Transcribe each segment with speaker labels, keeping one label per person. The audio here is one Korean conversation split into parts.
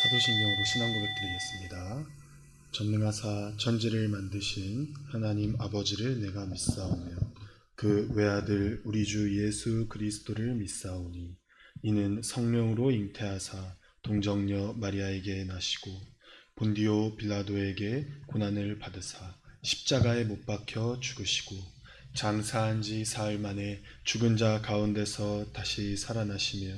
Speaker 1: 사도신경으로 신앙 고백드리겠습니다. 전능하사 천지를 만드신 하나님 아버지를 내가 믿사오며 그 외아들 우리 주 예수 그리스도를 믿사오니 이는 성령으로 잉태하사 동정녀 마리아에게 나시고 본디오 빌라도에게 고난을 받으사 십자가에 못 박혀 죽으시고 장사한 지 사흘 만에 죽은 자 가운데서 다시 살아나시며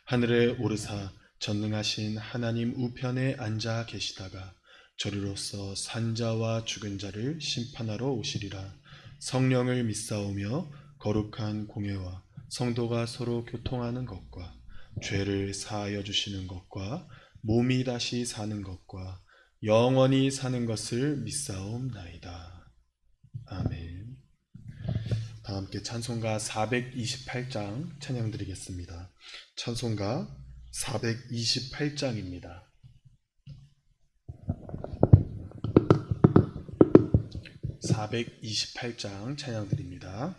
Speaker 1: 하늘에 오르사 전능하신 하나님 우편에 앉아 계시다가 저리로서 산자와 죽은 자를 심판하러 오시리라. 성령을 믿사오며 거룩한 공예와 성도가 서로 교통하는 것과 죄를 사하여 주시는 것과 몸이 다시 사는 것과 영원히 사는 것을 믿사옵나이다. 아멘. 다 함께 찬송가 428장 찬양드리겠습니다. 찬송가 428장입니다. 428장 찬양드립니다.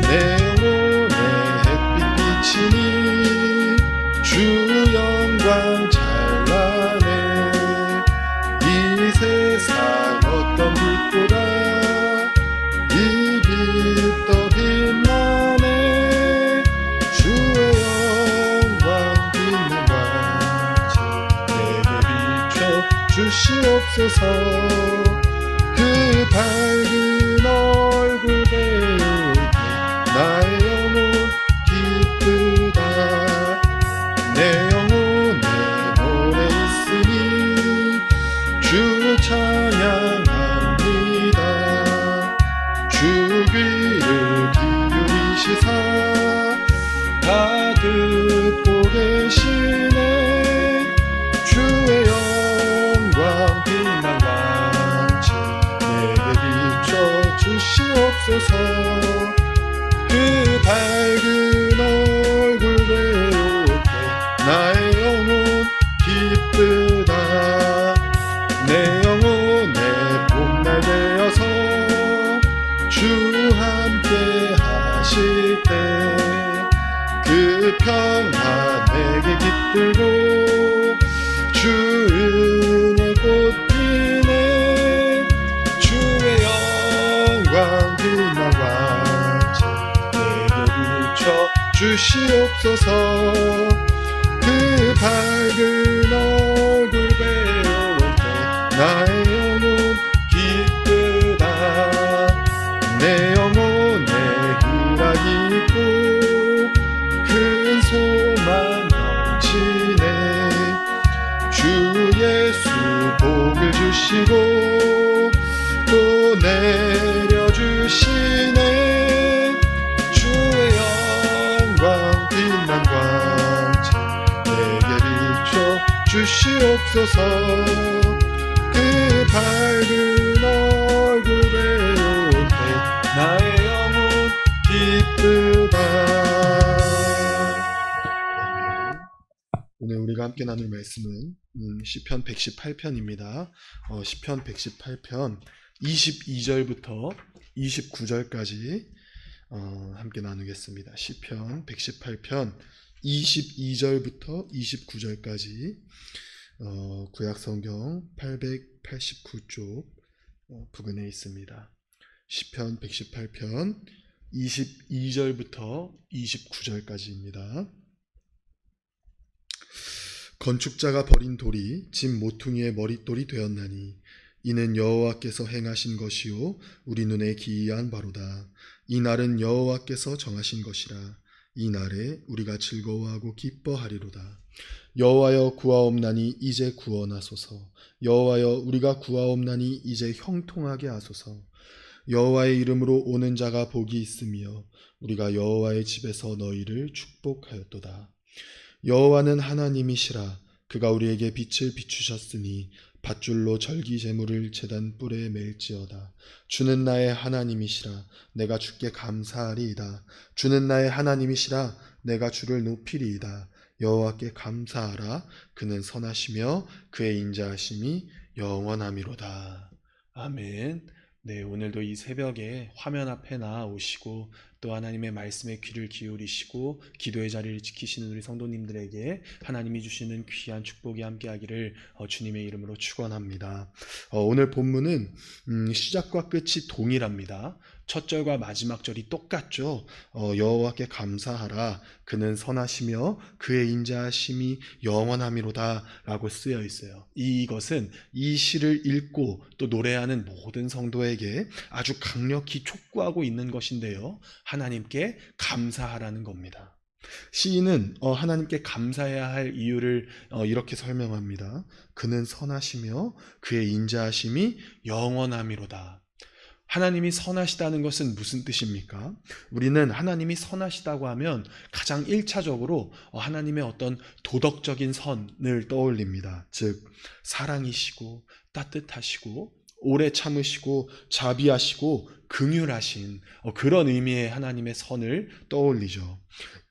Speaker 1: 내 영혼에 햇빛 비치니 주 영광 찬란해. 이 세상 어떤 빛보다 이 빛 더 빛나네. 주의 영광 빛는 왕자 내게 비춰 주시옵소서. 그 밝은 얼굴 배울 때 나의 영혼 기쁘다. 내 영혼에 노래 있으니 주 찬양합니다. 주 귀를 기울이시사 다 듣고 계시네. 주의 영광 빛난 왕자 내게 비춰 주시옵소서. 그 밝은 얼굴 배울 때 나의 영혼 기쁘다. 내 영혼의 봄날 되어서 주 함께 하실 때 그 평화 내게 깃들고 주 은혜 꽃 피네. 주의 영광 빛난 왕자 내게 비춰 주시옵소서. 그 밝은 얼굴 배울 때 나의 영혼 기쁘다. 내 영혼에 희락이 있고 큰 소망 넘치네. 주 예수 복을 주시고 또 내려주시네. 주의 영광 빛난 광채 내게 비춰 주시옵소서. 그 밝은 얼굴 배울 때 나의 영혼 기쁘다. 오늘 우리가 함께 나눌 말씀은 시편 118편입니다. 시편 118편 22절부터 29절까지 함께 나누겠습니다. 시편 118편 22절부터 29절까지 구약성경 889쪽 부근에 있습니다. 시편 118편 22절부터 29절까지입니다. 건축자가 버린 돌이 집 모퉁이의 머릿돌이 되었나니 이는 여호와께서 행하신 것이요 우리 눈에 기이한 바로다. 이 날은 여호와께서 정하신 것이라. 이 날에 우리가 즐거워하고 기뻐하리로다. 여호와여 구하옵나니 이제 구원하소서. 여호와여 우리가 구하옵나니 이제 형통하게 하소서. 여호와의 이름으로 오는 자가 복이 있으며 우리가 여호와의 집에서 너희를 축복하였도다. 여호와는 하나님이시라. 그가 우리에게 빛을 비추셨으니 밧줄로 절기 제물을 제단 뿔에 맬지어다. 주는 나의 하나님이시라. 내가 주께 감사하리이다. 주는 나의 하나님이시라. 내가 주를 높이리이다. 여호와께 감사하라. 그는 선하시며 그의 인자하심이 영원함이로다. 아멘. 네, 오늘도 이 새벽에 화면 앞에 나오시고 또 하나님의 말씀에 귀를 기울이시고 기도의 자리를 지키시는 우리 성도님들에게 하나님이 주시는 귀한 축복이 함께하기를 주님의 이름으로 축원합니다. 오늘 본문은 시작과 끝이 동일합니다. 첫 절과 마지막 절이 똑같죠. 여호와께 감사하라. 그는 선하시며 그의 인자하심이 영원함이로다 라고 쓰여 있어요. 이것은 이 시를 읽고 또 노래하는 모든 성도에게 아주 강력히 촉구하고 있는 것인데요. 하나님께 감사하라는 겁니다. 시인은 하나님께 감사해야 할 이유를 이렇게 설명합니다. 그는 선하시며 그의 인자하심이 영원함이로다. 하나님이 선하시다는 것은 무슨 뜻입니까? 우리는 하나님이 선하시다고 하면 가장 1차적으로 하나님의 어떤 도덕적인 선을 떠올립니다. 즉 사랑이시고 따뜻하시고 오래 참으시고 자비하시고 긍휼하신 그런 의미의 하나님의 선을 떠올리죠.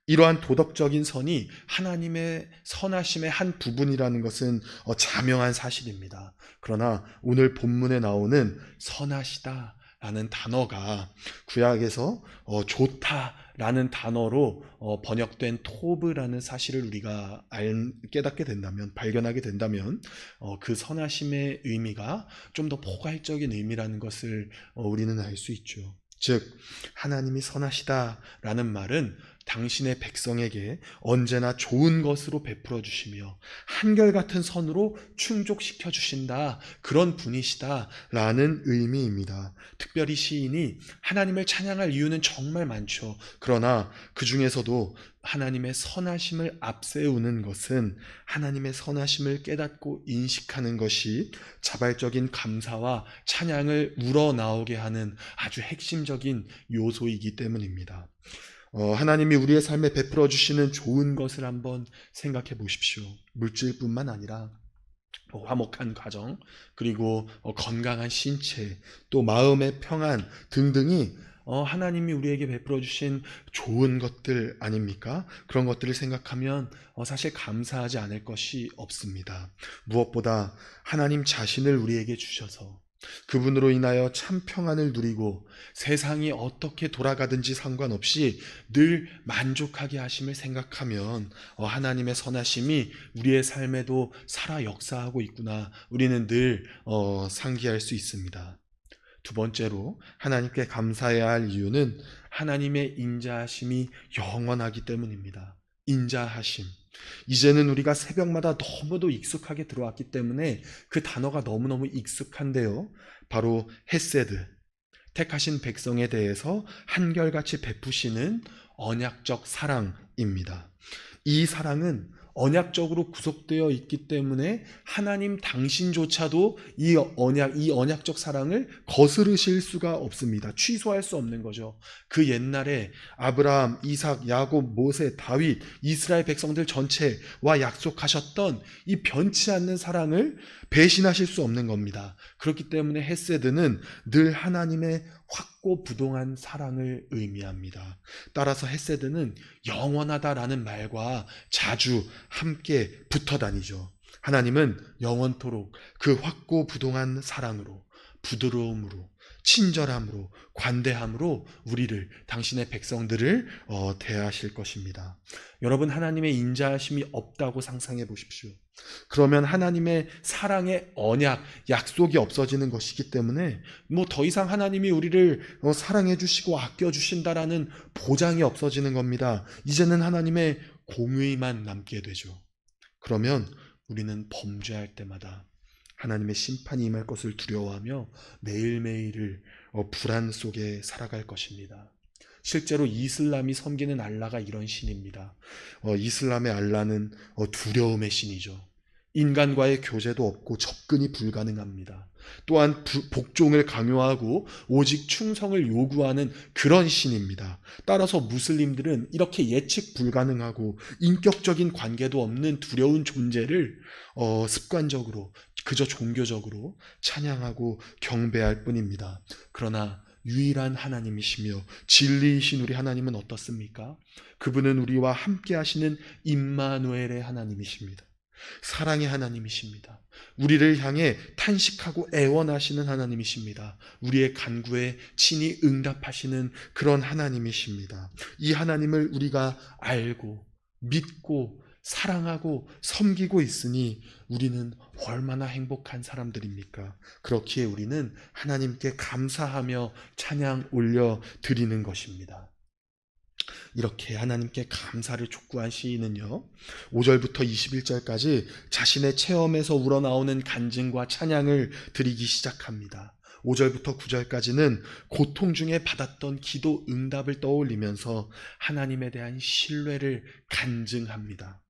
Speaker 1: 이러한 도덕적인 선이 하나님의 선하심의 한 부분이라는 것은 자명한 사실입니다. 그러나 오늘 본문에 나오는 선하시다 라는 단어가 구약에서 좋다라는 단어로 번역된 토브라는 사실을 우리가 깨닫게 된다면, 발견하게 된다면 그 선하심의 의미가 좀 더 포괄적인 의미라는 것을 우리는 알 수 있죠. 즉 하나님이 선하시다라는 말은 당신의 백성에게 언제나 좋은 것으로 베풀어 주시며 한결같은 선으로 충족시켜 주신다, 그런 분이시다라는 의미입니다. 특별히 시인이 하나님을 찬양할 이유는 정말 많죠. 그러나 그 중에서도 하나님의 선하심을 앞세우는 것은 하나님의 선하심을 깨닫고 인식하는 것이 자발적인 감사와 찬양을 우러나오게 하는 아주 핵심적인 요소이기 때문입니다. 하나님이 우리의 삶에 베풀어 주시는 좋은 것을 한번 생각해 보십시오. 물질뿐만 아니라 화목한 가정, 그리고 건강한 신체, 또 마음의 평안 등등이 하나님이 우리에게 베풀어 주신 좋은 것들 아닙니까? 그런 것들을 생각하면 사실 감사하지 않을 것이 없습니다. 무엇보다 하나님 자신을 우리에게 주셔서 그분으로 인하여 참 평안을 누리고 세상이 어떻게 돌아가든지 상관없이 늘 만족하게 하심을 생각하면 하나님의 선하심이 우리의 삶에도 살아 역사하고 있구나, 우리는 늘 상기할 수 있습니다. 두 번째로 하나님께 감사해야 할 이유는 하나님의 인자하심이 영원하기 때문입니다. 인자하심. 이제는 우리가 새벽마다 너무도 익숙하게 들어왔기 때문에 그 단어가 너무너무 익숙한데요. 바로 헤세드, 택하신 백성에 대해서 한결같이 베푸시는 언약적 사랑입니다. 이 사랑은 언약적으로 구속되어 있기 때문에 하나님 당신조차도 이 언약적 사랑을 거스르실 수가 없습니다. 취소할 수 없는 거죠. 그 옛날에 아브라함, 이삭, 야곱, 모세, 다윗, 이스라엘 백성들 전체와 약속하셨던 이 변치 않는 사랑을 배신하실 수 없는 겁니다. 그렇기 때문에 헤세드는 늘 하나님의 확고부동한 사랑을 의미합니다. 따라서 헤세드는 영원하다라는 말과 자주 함께 붙어 다니죠. 하나님은 영원토록 그 확고부동한 사랑으로, 부드러움으로, 친절함으로, 관대함으로 우리를, 당신의 백성들을 대하실 것입니다. 여러분, 하나님의 인자하심이 없다고 상상해 보십시오. 그러면 하나님의 사랑의 언약, 약속이 없어지는 것이기 때문에 더 이상 하나님이 우리를 사랑해 주시고 아껴 주신다라는 보장이 없어지는 겁니다. 이제는 하나님의 공의만 남게 되죠. 그러면 우리는 범죄할 때마다 하나님의 심판이 임할 것을 두려워하며 매일매일을 불안 속에 살아갈 것입니다. 실제로 이슬람이 섬기는 알라가 이런 신입니다. 이슬람의 알라는 두려움의 신이죠. 인간과의 교제도 없고 접근이 불가능합니다. 또한 복종을 강요하고 오직 충성을 요구하는 그런 신입니다. 따라서 무슬림들은 이렇게 예측 불가능하고 인격적인 관계도 없는 두려운 존재를 습관적으로, 그저 종교적으로 찬양하고 경배할 뿐입니다. 그러나 유일한 하나님이시며 진리이신 우리 하나님은 어떻습니까? 그분은 우리와 함께 하시는 임마누엘의 하나님이십니다. 사랑의 하나님이십니다. 우리를 향해 탄식하고 애원하시는 하나님이십니다. 우리의 간구에 친히 응답하시는 그런 하나님이십니다. 이 하나님을 우리가 알고 믿고 사랑하고 섬기고 있으니 우리는 얼마나 행복한 사람들입니까? 그렇기에 우리는 하나님께 감사하며 찬양 올려 드리는 것입니다. 이렇게 하나님께 감사를 촉구한 시인은요, 5절부터 21절까지 자신의 체험에서 우러나오는 간증과 찬양을 드리기 시작합니다. 5절부터 9절까지는 고통 중에 받았던 기도 응답을 떠올리면서 하나님에 대한 신뢰를 간증합니다.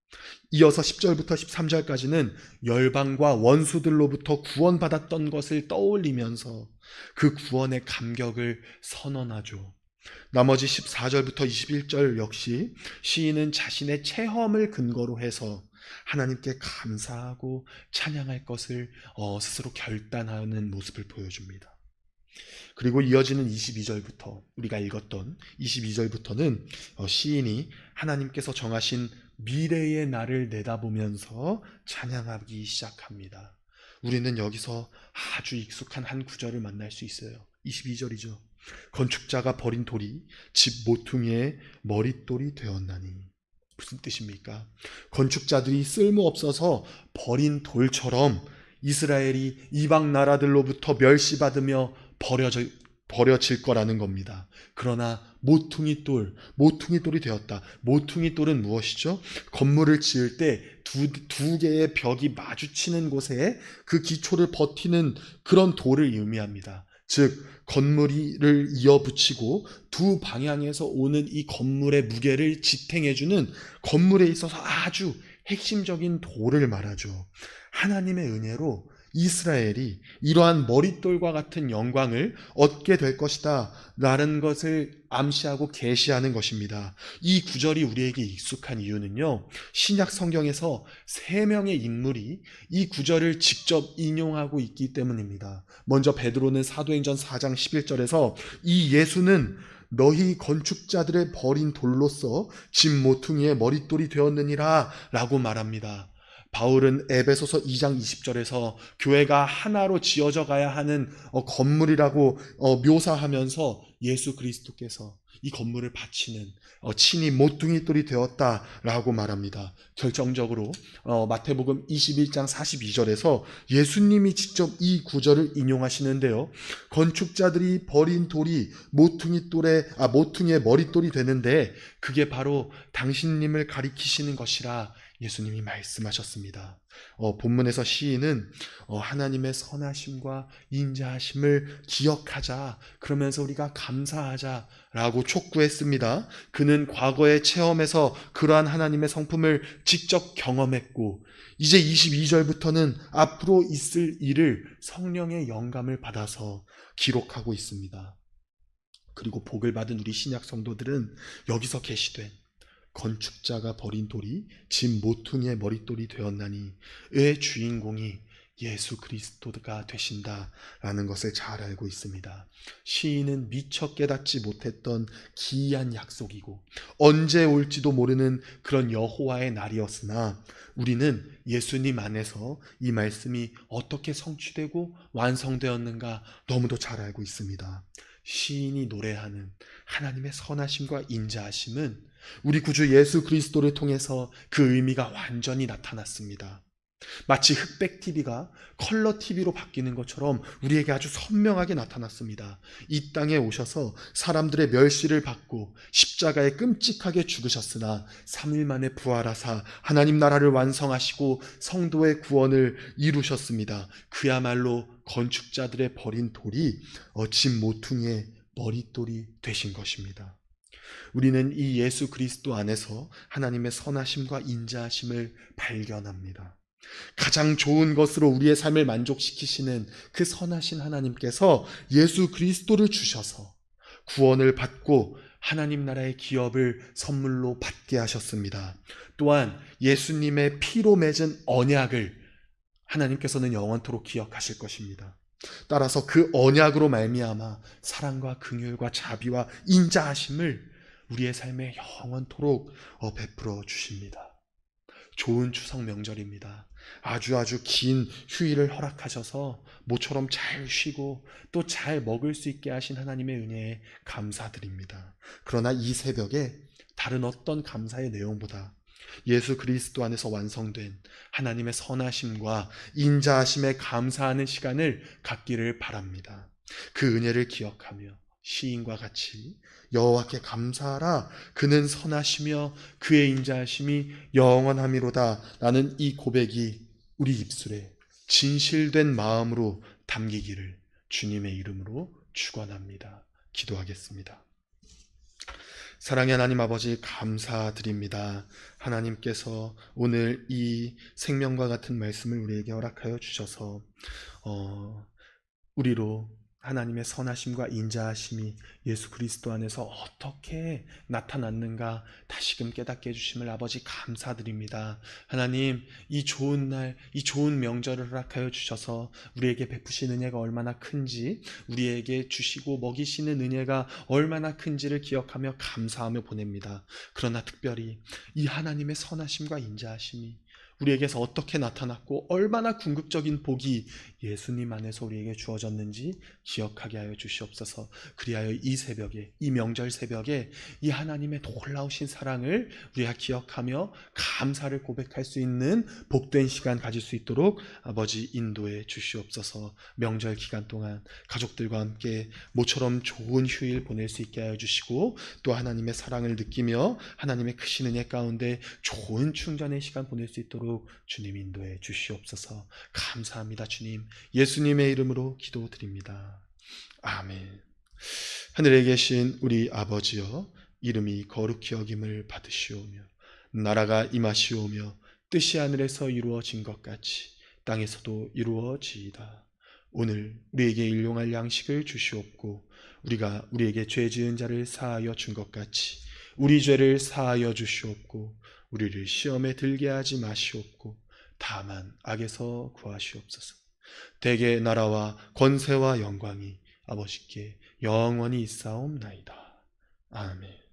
Speaker 1: 이어서 10절부터 13절까지는 열방과 원수들로부터 구원받았던 것을 떠올리면서 그 구원의 감격을 선언하죠. 나머지 14절부터 21절 역시 시인은 자신의 체험을 근거로 해서 하나님께 감사하고 찬양할 것을 스스로 결단하는 모습을 보여줍니다. 그리고 이어지는 22절부터 우리가 읽었던 22절부터는 시인이 하나님께서 정하신 미래의 날을 내다보면서 찬양하기 시작합니다. 우리는 여기서 아주 익숙한 한 구절을 만날 수 있어요. 22절이죠. 건축자가 버린 돌이 집 모퉁이의 머릿돌이 되었나니. 무슨 뜻입니까? 건축자들이 쓸모없어서 버린 돌처럼 이스라엘이 이방 나라들로부터 멸시받으며 버려질 거라는 겁니다. 그러나 모퉁이돌이 되었다. 모퉁이돌은 무엇이죠? 건물을 지을 때 두 개의 벽이 마주치는 곳에 그 기초를 버티는 그런 돌을 의미합니다. 즉 건물을 이어붙이고 두 방향에서 오는 이 건물의 무게를 지탱해주는 건물에 있어서 아주 핵심적인 돌을 말하죠. 하나님의 은혜로 이스라엘이 이러한 머릿돌과 같은 영광을 얻게 될 것이다 라는 것을 암시하고 계시하는 것입니다. 이 구절이 우리에게 익숙한 이유는요, 신약 성경에서 3명의 인물이 이 구절을 직접 인용하고 있기 때문입니다. 먼저 베드로는 사도행전 4장 11절에서 이 예수는 너희 건축자들의 버린 돌로서 집 모퉁이의 머릿돌이 되었느니라 라고 말합니다. 바울은 에베소서 2장 20절에서 교회가 하나로 지어져 가야 하는 건물이라고 묘사하면서 예수 그리스도께서 이 건물을 바치는 친히 모퉁이돌이 되었다라고 말합니다. 결정적으로 마태복음 21장 42절에서 예수님이 직접 이 구절을 인용하시는데요. 건축자들이 버린 돌이 모퉁이의 머릿돌이 되는데 그게 바로 당신님을 가리키시는 것이라 예수님이 말씀하셨습니다. 본문에서 시인은 하나님의 선하심과 인자하심을 기억하자, 그러면서 우리가 감사하자라고 촉구했습니다. 그는 과거의 체험에서 그러한 하나님의 성품을 직접 경험했고 이제 22절부터는 앞으로 있을 일을 성령의 영감을 받아서 기록하고 있습니다. 그리고 복을 받은 우리 신약 성도들은 여기서 계시된 건축자가 버린 돌이 집 모퉁이의 머릿돌이 되었나니 의 주인공이 예수 그리스도가 되신다라는 것을 잘 알고 있습니다. 시인은 미처 깨닫지 못했던 기이한 약속이고 언제 올지도 모르는 그런 여호와의 날이었으나 우리는 예수님 안에서 이 말씀이 어떻게 성취되고 완성되었는가 너무도 잘 알고 있습니다. 시인이 노래하는 하나님의 선하심과 인자하심은 우리 구주 예수 그리스도를 통해서 그 의미가 완전히 나타났습니다. 마치 흑백 TV가 컬러 TV로 바뀌는 것처럼 우리에게 아주 선명하게 나타났습니다. 이 땅에 오셔서 사람들의 멸시를 받고 십자가에 끔찍하게 죽으셨으나 3일 만에 부활하사 하나님 나라를 완성하시고 성도의 구원을 이루셨습니다. 그야말로 건축자들의 버린 돌이 집 모퉁이의 머릿돌이 되신 것입니다. 우리는 이 예수 그리스도 안에서 하나님의 선하심과 인자하심을 발견합니다. 가장 좋은 것으로 우리의 삶을 만족시키시는 그 선하신 하나님께서 예수 그리스도를 주셔서 구원을 받고 하나님 나라의 기업을 선물로 받게 하셨습니다. 또한 예수님의 피로 맺은 언약을 하나님께서는 영원토록 기억하실 것입니다. 따라서 그 언약으로 말미암아 사랑과 긍휼과 자비와 인자하심을 우리의 삶에 영원토록 베풀어 주십니다. 좋은 추석 명절입니다. 아주 긴 휴일을 허락하셔서 모처럼 잘 쉬고 또 잘 먹을 수 있게 하신 하나님의 은혜에 감사드립니다. 그러나 이 새벽에 다른 어떤 감사의 내용보다 예수 그리스도 안에서 완성된 하나님의 선하심과 인자하심에 감사하는 시간을 갖기를 바랍니다. 그 은혜를 기억하며 시인과 같이 여호와께 감사하라, 그는 선하시며 그의 인자하심이 영원함이로다 라는 이 고백이 우리 입술에 진실된 마음으로 담기기를 주님의 이름으로 축원합니다. 기도하겠습니다. 사랑의 하나님 아버지, 감사드립니다. 하나님께서 오늘 이 생명과 같은 말씀을 우리에게 허락하여 주셔서 우리로 하나님의 선하심과 인자하심이 예수 그리스도 안에서 어떻게 나타났는가 다시금 깨닫게 해주심을 아버지 감사드립니다. 하나님, 이 좋은 날, 이 좋은 명절을 허락하여 주셔서 우리에게 베푸신 은혜가 얼마나 큰지, 우리에게 주시고 먹이시는 은혜가 얼마나 큰지를 기억하며 감사하며 보냅니다. 그러나 특별히 이 하나님의 선하심과 인자하심이 우리에게서 어떻게 나타났고 얼마나 궁극적인 복이 예수님 안에서 우리에게 주어졌는지 기억하게 하여 주시옵소서. 그리하여 이 새벽에, 이 명절 새벽에 이 하나님의 놀라우신 사랑을 우리가 기억하며 감사를 고백할 수 있는 복된 시간 가질 수 있도록 아버지 인도해 주시옵소서. 명절 기간 동안 가족들과 함께 모처럼 좋은 휴일 보낼 수 있게 하여 주시고 또 하나님의 사랑을 느끼며 하나님의 크신 은혜 가운데 좋은 충전의 시간 보낼 수 있도록 주님 인도해 주시옵소서. 감사합니다. 주님, 예수님의 이름으로 기도드립니다. 아멘. 하늘에 계신 우리 아버지여, 이름이 거룩히 여김을 받으시오며 나라가 임하시오며 뜻이 하늘에서 이루어진 것 같이 땅에서도 이루어지이다. 오늘 우리에게 일용할 양식을 주시옵고 우리가 우리에게 죄 지은 자를 사하여 준 것 같이 우리 죄를 사하여 주시옵고 우리를 시험에 들게 하지 마시옵고 다만 악에서 구하시옵소서. 대개 나라와 권세와 영광이 아버지께 영원히 있사옵나이다. 아멘.